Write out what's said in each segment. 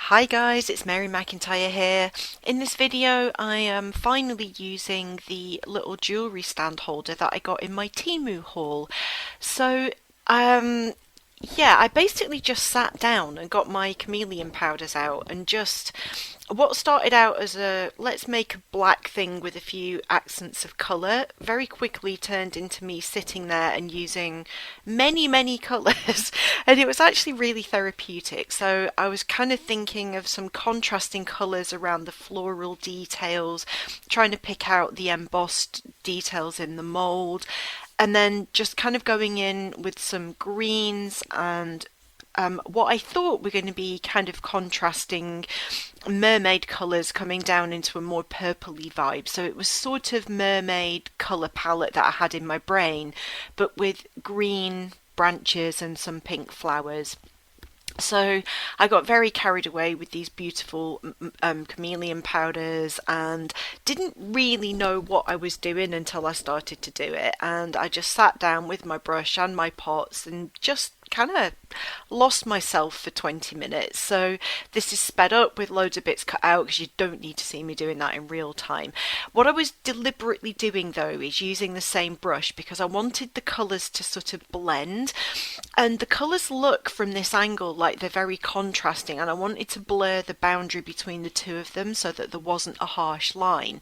Hi guys, it's Mary McIntyre here. In this video I am finally using the little jewellery stand holder that I got in my Temu haul. So um yeah, I basically just sat down and got my chameleon powders out and just what started out as a let's make a black thing with a few accents of colour very quickly turned into me sitting there and using many colours and it was actually really therapeutic. So I was kind of thinking of some contrasting colours around the floral details, trying to pick out the embossed details in the mould, and then just kind of going in with some greens and what I thought were going to be kind of contrasting mermaid colours coming down into a more purpley vibe. So it was sort of mermaid colour palette that I had in my brain, but with green branches and some pink flowers. So I got very carried away with these beautiful chameleon powders and didn't really know what I was doing until I started to do it. And I just sat down with my brush and my pots and just kind of lost myself for 20 minutes. So this is sped up with loads of bits cut out because you don't need to see me doing that in real time. What I was deliberately doing though is using the same brush because I wanted the colours to sort of blend, and the colours look from this angle like they're very contrasting, and I wanted to blur the boundary between the two of them so that there wasn't a harsh line.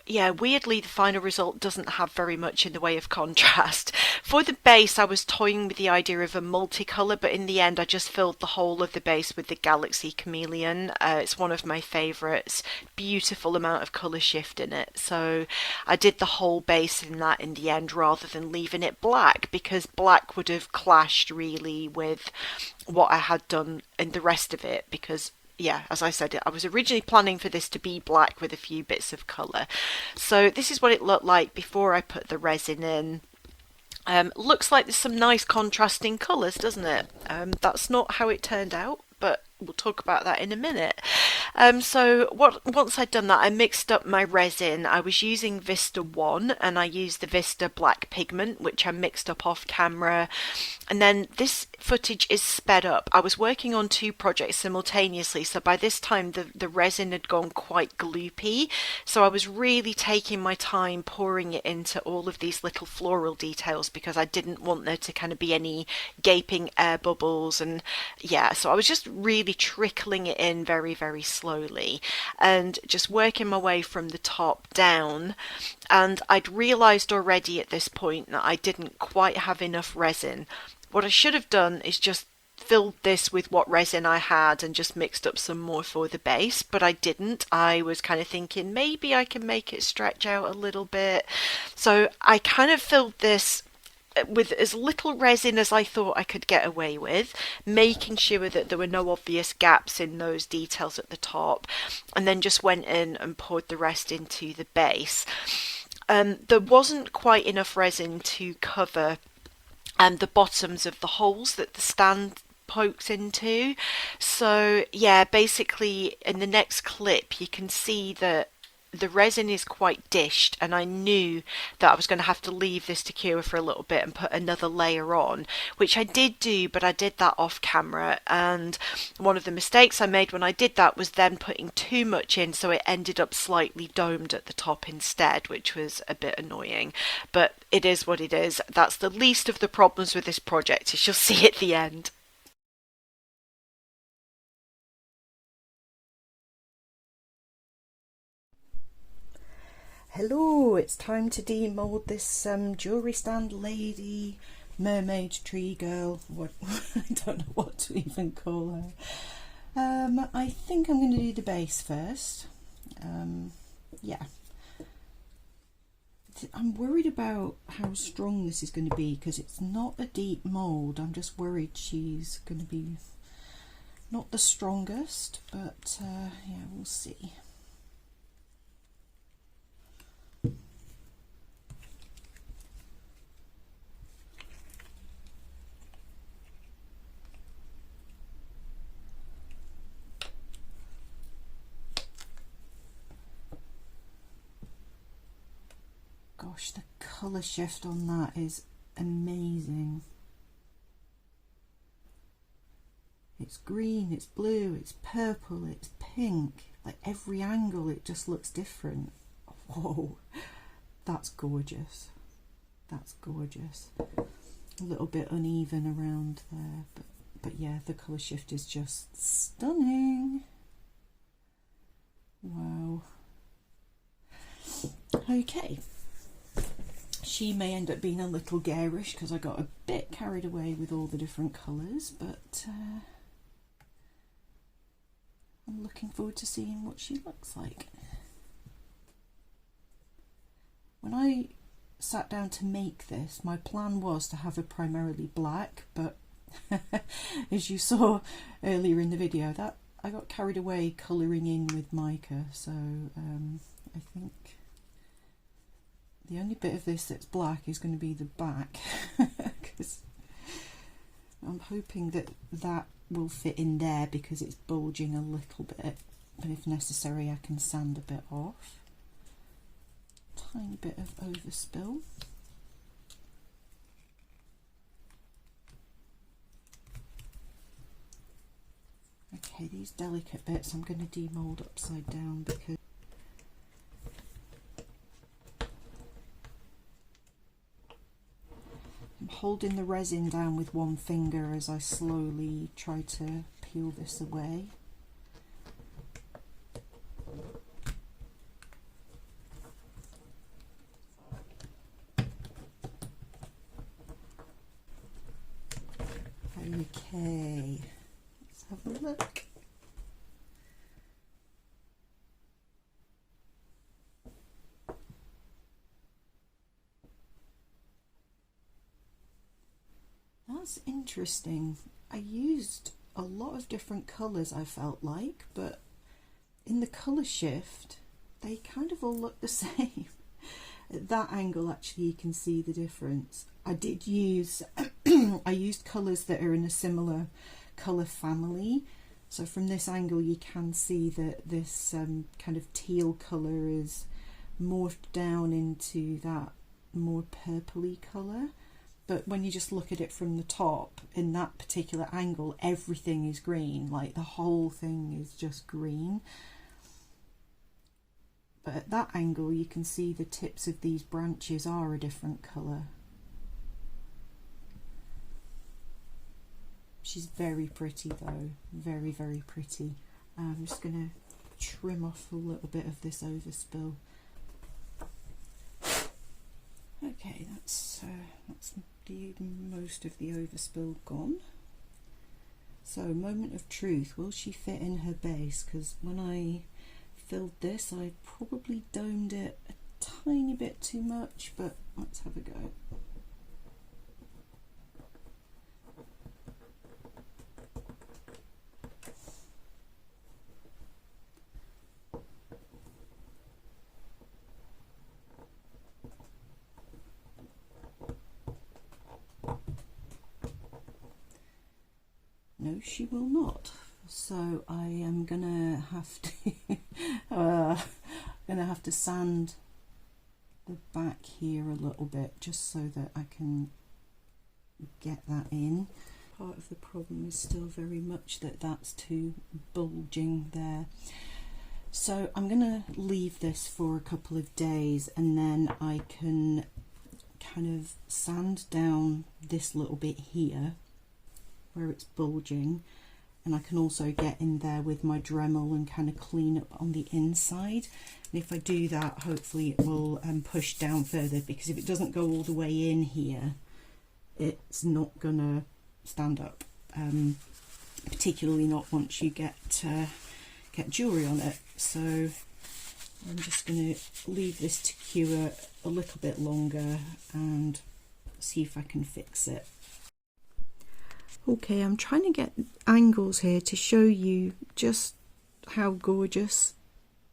Yeah, weirdly, the final result doesn't have very much in the way of contrast. For the base, I was toying with the idea of a multicolour, but in the end, I just filled the whole of the base with the Galaxy Chameleon. It's one of my favourites. Beautiful amount of colour shift in it. So I did the whole base in that in the end rather than leaving it black, because black would have clashed really with what I had done in the rest of it, because yeah, as I said, I was originally planning for this to be black with a few bits of colour. So this is what it looked like before I put the resin in. Looks like there's some nice contrasting colours, doesn't it? That's not how it turned out, but we'll talk about that in a minute. Once I'd done that, I mixed up my resin. I was using Vista One and I used the Vista black pigment, which I mixed up off camera. And then this footage is sped up. I was working on two projects simultaneously, so by this time the resin had gone quite gloopy. So I was really taking my time pouring it into all of these little floral details because I didn't want there to kind of be any gaping air bubbles. And yeah, so I was just really trickling it in very slowly and just working my way from the top down. And I'd realised already at this point that I didn't quite have enough resin. What I should have done is just filled this with what resin I had and just mixed up some more for the base, but I didn't. I was kind of thinking maybe I can make it stretch out a little bit. So I kind of filled this with as little resin as I thought I could get away with, making sure that there were no obvious gaps in those details at the top, and then just went in and poured the rest into the base. There wasn't quite enough resin to cover the bottoms of the holes that the stand pokes into. So yeah, basically in the next clip you can see that the resin is quite dished, and I knew that I was going to have to leave this to cure for a little bit and put another layer on, which I did do, but I did that off camera. And one of the mistakes I made when I did that was then putting too much in, so it ended up slightly domed at the top instead, which was a bit annoying. But it is what it is. That's the least of the problems with this project, as you'll see at the end. Hello, it's time to demold this jewellery stand lady, mermaid tree girl, what I don't know what to even call her. I think I'm going to do the base first. Yeah. I'm worried about how strong this is going to be because it's not a deep mould. I'm just worried she's going to be not the strongest, but yeah, we'll see. Gosh, the colour shift on that is amazing. it's green, it's blue, it's purple, it's pink. Like every angle it just looks different. Whoa, that's gorgeous. That's gorgeous. A little bit uneven around there, but yeah, the colour shift is just stunning. Wow. Okay. She may end up being a little garish because I got a bit carried away with all the different colours, but I'm looking forward to seeing what she looks like. When I sat down to make this, my plan was to have her primarily black, but as you saw earlier in the video, that I got carried away colouring in with mica, so I think the only bit of this that's black is going to be the back, because I'm hoping that that will fit in there because it's bulging a little bit, but if necessary I can sand a bit off. Tiny bit of overspill. Okay, these delicate bits I'm going to demould upside down because I'm holding the resin down with one finger as I slowly try to peel this away. Okay, let's have a look. That's interesting. I used a lot of different colours, I felt like, but in the colour shift they kind of all look the same. At that angle actually you can see the difference. I did use I used colours that are in a similar colour family, so from this angle you can see that this kind of teal colour is morphed down into that more purpley colour, but when you just look at it from the top in that particular angle, everything is green, like the whole thing is just green. But at that angle you can see the tips of these branches are a different colour. She's very pretty though, very, very pretty. I'm just going to trim off a little bit of this overspill. Okay, that's most of the overspill gone. So, moment of truth, will she fit in her base? Because when I filled this I probably domed it a tiny bit too much, but let's have a go. No, she will not. So I am gonna have to sand the back here a little bit just so that I can get that in. Part of the problem is still very much that that's too bulging there. So I'm gonna leave this for a couple of days and then I can kind of sand down this little bit here where it's bulging, and I can also get in there with my Dremel and kind of clean up on the inside. And if I do that, hopefully it will push down further, because if it doesn't go all the way in here, it's not gonna stand up, particularly not once you get jewellery on it. So I'm just going to leave this to cure a little bit longer and see if I can fix it. Okay, I'm trying to get angles here to show you just how gorgeous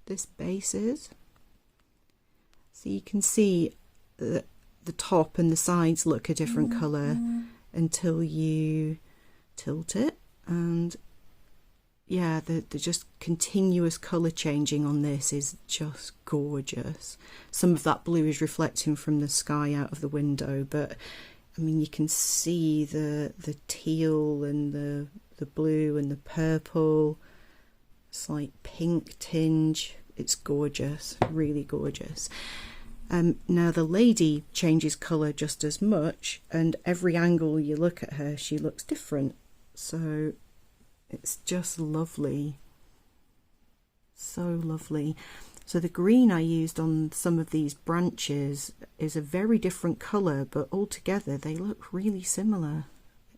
this base is. So you can see that the top and the sides look a different colour until you tilt it, and yeah, the just continuous colour changing on this is just gorgeous. Some of that blue is reflecting from the sky out of the window, but I mean, you can see the teal and the the blue and the purple, slight pink tinge. It's gorgeous, really gorgeous. Now the lady changes colour just as much, and every angle you look at her she looks different, so it's just lovely, so lovely. So the green I used on some of these branches is a very different colour, but altogether they look really similar.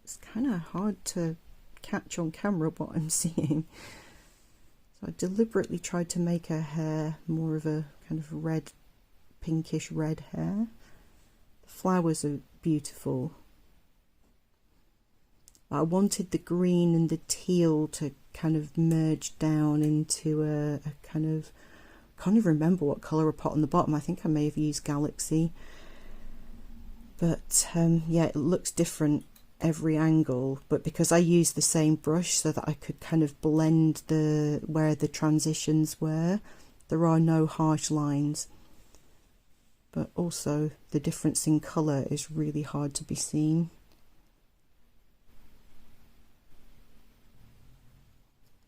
It's kind of hard to catch on camera what I'm seeing. So I deliberately tried to make her hair more of a kind of red, pinkish red hair. The flowers are beautiful. I wanted the green and the teal to kind of merge down into a kind of, I can't even remember what colour I put on the bottom. I think I may have used Galaxy. But yeah, it looks different every angle, but because I used the same brush so that I could kind of blend where the transitions were, there are no harsh lines. But also the difference in colour is really hard to be seen.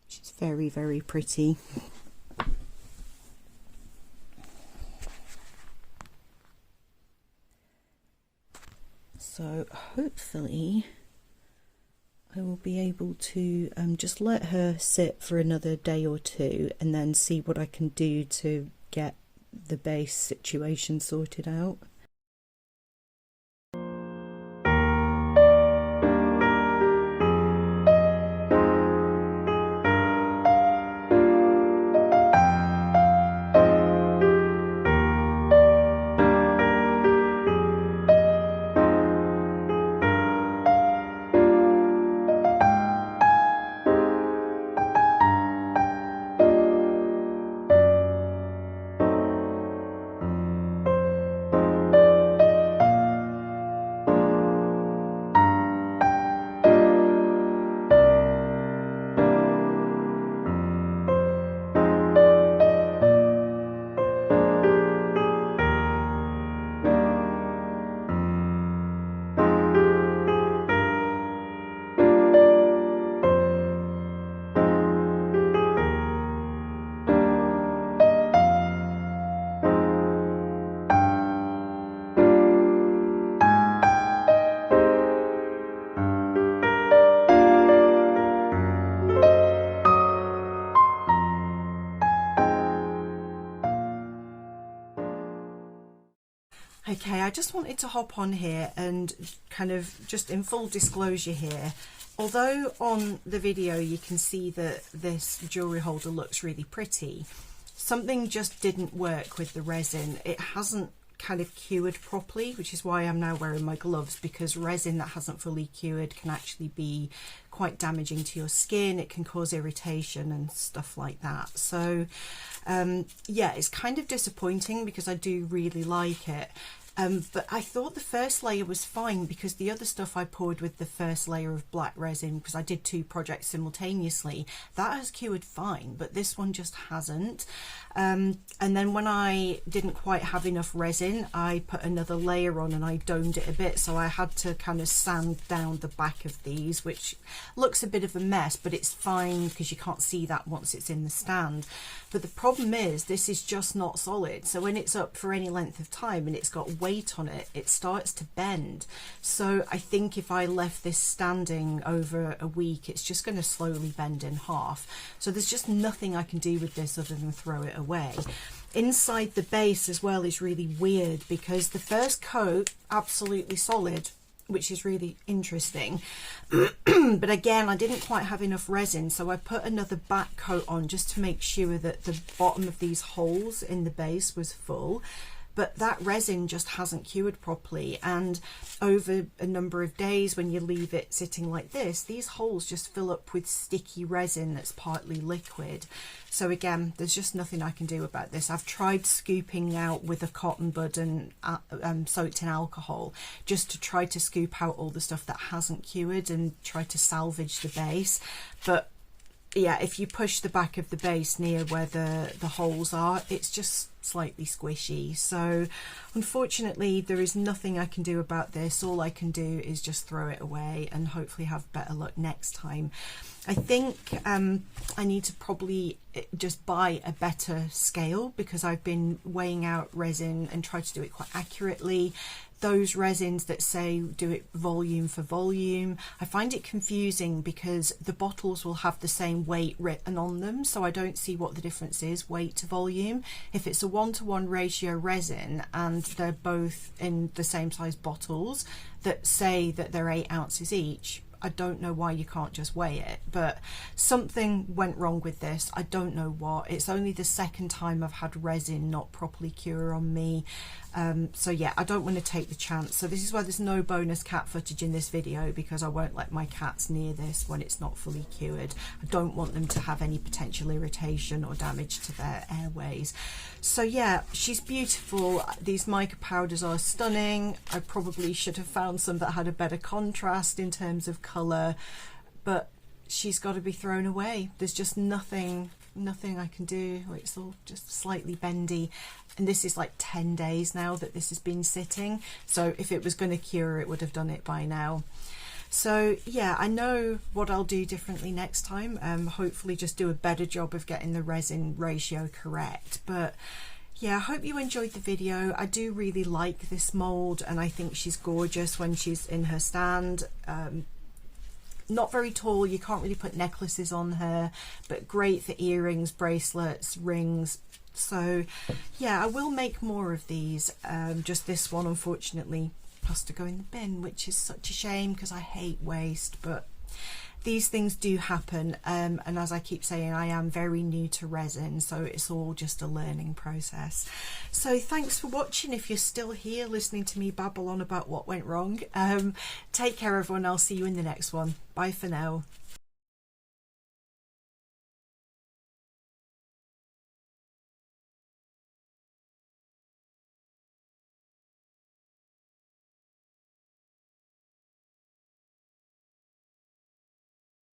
She's very, very pretty. So hopefully I will be able to just let her sit for another day or two and then see what I can do to get the base situation sorted out. Okay, I just wanted to hop on here and kind of just in full disclosure here, although on the video you can see that this jewellery holder looks really pretty, something just didn't work with the resin. It hasn't kind of cured properly, which is why I'm now wearing my gloves, because resin that hasn't fully cured can actually be quite damaging to your skin. It can cause irritation and stuff like that. So yeah, it's kind of disappointing because I do really like it. But I thought the first layer was fine because the other stuff I poured with the first layer of black resin, because I did 2 projects simultaneously, that has cured fine, but this one just hasn't. And then when I didn't quite have enough resin, I put another layer on and I domed it a bit, so I had to kind of sand down the back of these, which looks a bit of a mess, but it's fine because you can't see that once it's in the stand. But the problem is this is just not solid, so when it's up for any length of time and it's got weight on it, it starts to bend. So I think if I left this standing over a week, it's just going to slowly bend in half. So there's just nothing I can do with this other than throw it away. Inside the base as well is really weird because the first coat, absolutely solid, which is really interesting. But again, I didn't quite have enough resin, so I put another back coat on just to make sure that the bottom of these holes in the base was full. But that resin just hasn't cured properly, and over a number of days when you leave it sitting like this, these holes just fill up with sticky resin that's partly liquid. So again, there's just nothing I can do about this. I've tried scooping out with a cotton bud and soaked in alcohol just to try to scoop out all the stuff that hasn't cured and try to salvage the base, but yeah, if you push the back of the base near where the holes are, it's just slightly squishy. So unfortunately there is nothing I can do about this. All I can do is just throw it away and hopefully have better luck next time. I think I need to probably just buy a better scale, because I've been weighing out resin and try to do it quite accurately. Those resins that say do it volume for volume, I find it confusing because the bottles will have the same weight written on them, so I don't see what the difference is, weight to volume. If it's a 1-to-1 ratio resin and they're both in the same size bottles that say that they're 8 ounces each, I don't know why you can't just weigh it, but something went wrong with this. I don't know what. It's only the second time I've had resin not properly cure on me. So yeah, I don't want to take the chance. So this is why there's no bonus cat footage in this video, because I won't let my cats near this when it's not fully cured. I don't want them to have any potential irritation or damage to their airways. So yeah, she's beautiful. These mica powders are stunning. I probably should have found some that had a better contrast in terms of colour, but she's got to be thrown away. There's just nothing I can do. It's all just slightly bendy, and this is like 10 days now that this has been sitting, so if it was going to cure it would have done it by now. So yeah, I know what I'll do differently next time. Hopefully just do a better job of getting the resin ratio correct. But yeah, I hope you enjoyed the video. I do really like this mould, and I think she's gorgeous when she's in her stand. Not very tall, you can't really put necklaces on her, but great for earrings, bracelets, rings. So yeah, I will make more of these. Just this one unfortunately has to go in the bin, which is such a shame because I hate waste, but these things do happen. And as I keep saying, I am very new to resin, so it's all just a learning process. So thanks for watching. If you're still here listening to me babble on about what went wrong, take care everyone. I'll see you in the next one. Bye for now.